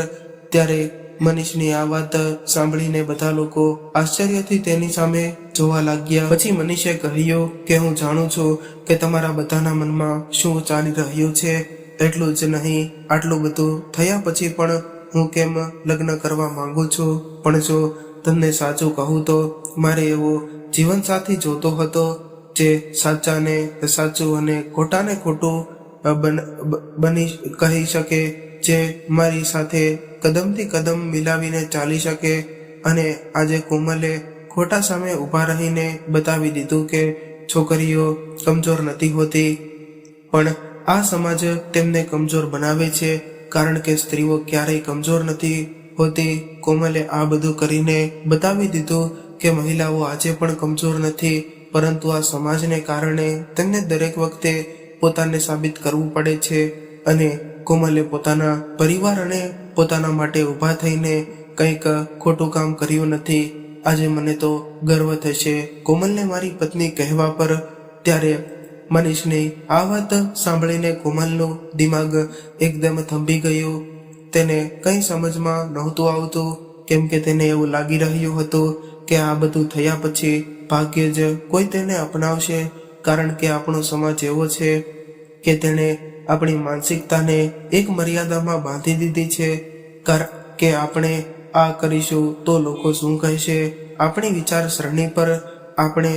ત્યારે મનીષની આ વાત સાંભળીને બધા લોકો આશ્ચર્યથી તેની સામે જોવા લાગ્યા. પછી મનીષે કહ્યું કે હું જાણું છું કે તમારા બધાના મનમાં શું ચાલી રહ્યું છે. એટલું જ નહીં, આટલું બધું થયા પછી પણ હું કેમ લગ્ન કરવા માંગુ છું. પણ જો તમને સાચું કહું તો મારે એવો જીવનસાથી જોતો હતો જે સાચાને સાચું અને ખોટાને ખોટું બની કહી શકે, જે મારી સાથે કદમથી કદમ મિલાવીને ચાલી શકે. અને આજે કોમલે ખોટા સામે ઊભા રહીને બતાવી દીધું કે છોકરીઓ કમજોર નથી હોતી, પણ આ સમાજ તેમને કમજોર બનાવે છે, કારણ કે સ્ત્રીઓ ક્યારેય કમજોર નથી હોતી. કોમલે આ બધું કરીને બતાવી દીધું કે મહિલાઓ આજે પણ કમજોર નથી, પરંતુ આ સમાજને કારણે તેમને દરેક વખતે પોતાને સાબિત કરવું પડે છે. અને કોમલે પોતાના પરિવાર અને પોતાના માટે ઊભા થઈને કંઈક ખોટું કામ કર્યું નથી. આજે મને તો ગર્વ થશે કોમલને મારી પત્ની કહેવા પર. ત્યારે મનીષની આ વાત સાંભળીને કોમલનું દિમાગ એકદમ થંભી ગયું. તેને કંઈ સમજમાં નહોતું આવતું, કેમ કે તેને એવું લાગી રહ્યું હતું કે આ બધું થયા પછી ભાગ્યે જ કોઈ તેને અપનાવશે, કારણ કે આપણો સમાજ એવો છે કે તેણે આપણી માનસિકતાને એક મર્યાદામાં બાંધી દીધી છે. કે આપણે આ કરીશું તો લોકો શું કહેશે. આપણી વિચારસરણી પર આપણે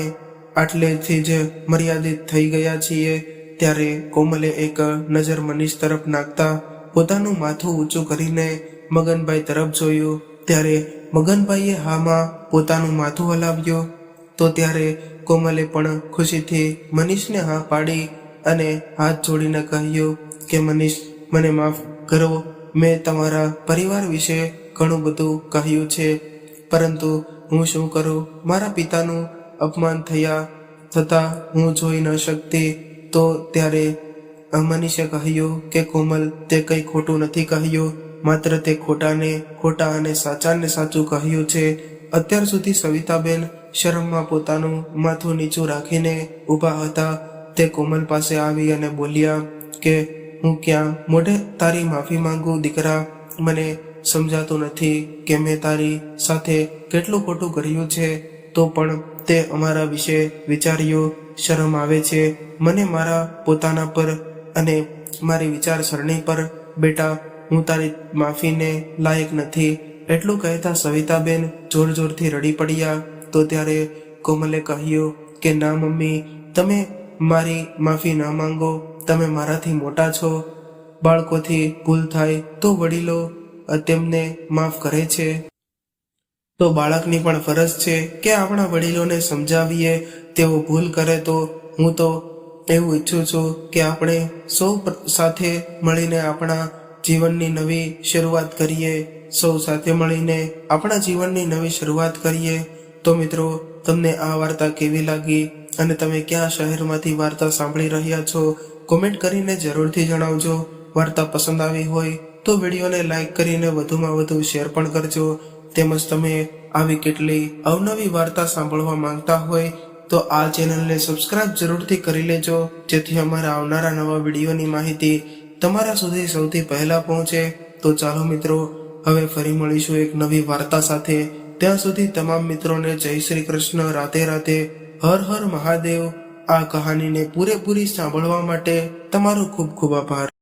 આટલેથી જ મર્યાદિત થઈ ગયા છીએ. ત્યારે કોમલે એક નજર મનીષ તરફ નાખતા પોતાનું માથું ઊંચું કરીને મગનભાઈ તરફ જોયું. ત્યારે મગનભાઈએ હામાં પોતાનું માથું હલાવ્યું. તો ત્યારે કોમલે પણ ખુશીથી મનીષને હા પાડી અને હાથ જોડીને કહ્યું કે મનીષ, મને માફ કરો. મેં તમારા પરિવાર વિશે ઘણું બધું કહ્યું છે, પરંતુ હું શું કરું, મારા પિતાનું અપમાન થતાં હું જોઈ ન શકતી. તો ત્યારે મનીષે કહ્યું કે કોમલ, તે કંઈ ખોટું નથી કહ્યું, માત્ર તે ખોટાને ખોટા અને સાચાને સાચું કહ્યું છે. અત્યાર સુધી સવિતાબેન શરમમાં પોતાનું માથું નીચું રાખીને ઊભા હતા. તે કોમલ પાસે આવી અને બોલ્યા કે હું ક્યાં મોઢે તારી માફી માંગુ દીકરા. મને સમજાતું નથી કે મેં તારી સાથે કેટલું ખોટું કર્યું છે, તો પણ તે અમારા વિશે વિચાર્યું. શરમ આવે છે મને મારા પોતાના પર અને મારી વિચારસરણી પર. બેટા, હું તારી માફીને લાયક નથી. એટલું કહેતા સવિતાબેન જોર જોરથી રડી પડ્યા. તો ત્યારે કોમલે કહ્યું કે ના મમ્મી, તમે મારી માફી ના માંગો. તમે મારાથી મોટા છો. બાળકોથી ભૂલ થાય તો વડીલો તેમને માફ કરે છે, તો બાળકની પણ ફરજ છે કે આપણા વડીલોને સમજાવીએ. તેઓ ભૂલ કરે તો હું તો એવું ઈચ્છું છું કે આપણે સૌ સાથે મળીને આપણા જીવનની નવી શરૂઆત કરીએ. સૌ સાથે મળીને આપણા જીવનની નવી શરૂઆત કરીએ. તો મિત્રો, તમને આ વાર્તા કેવી લાગી અને તમે કયા શહેરમાંથી વાર્તા સાંભળી રહ્યા છો, કોમેન્ટ કરીને જરૂરથી જણાવજો. વાર્તા પસંદ આવી હોય તો વિડીયોને લાઈક કરીને વધુમાં વધુ શેર પણ કરજો. તેમજ તમે આવી કેટલી અવનવી વાર્તા સાંભળવા માંગતા હોય તો આ ચેનલને સબસ્ક્રાઇબ જરૂરથી કરી લેજો, જેથી અમારા આવનારા નવા વિડીયોની માહિતી તમારા સુધી સૌથી પહેલા પહોંચે. તો ચાલો મિત્રો, હવે ફરી મળીશું એક નવી વાર્તા સાથે. ત્યાં સુધી તમામ મિત્રોને જય શ્રી કૃષ્ણ. રાધે રાધે. હર હર મહાદેવ. આ કહાનીને પૂરેપૂરી સાંભળવા માટે તમારો ખૂબ ખૂબ આભાર.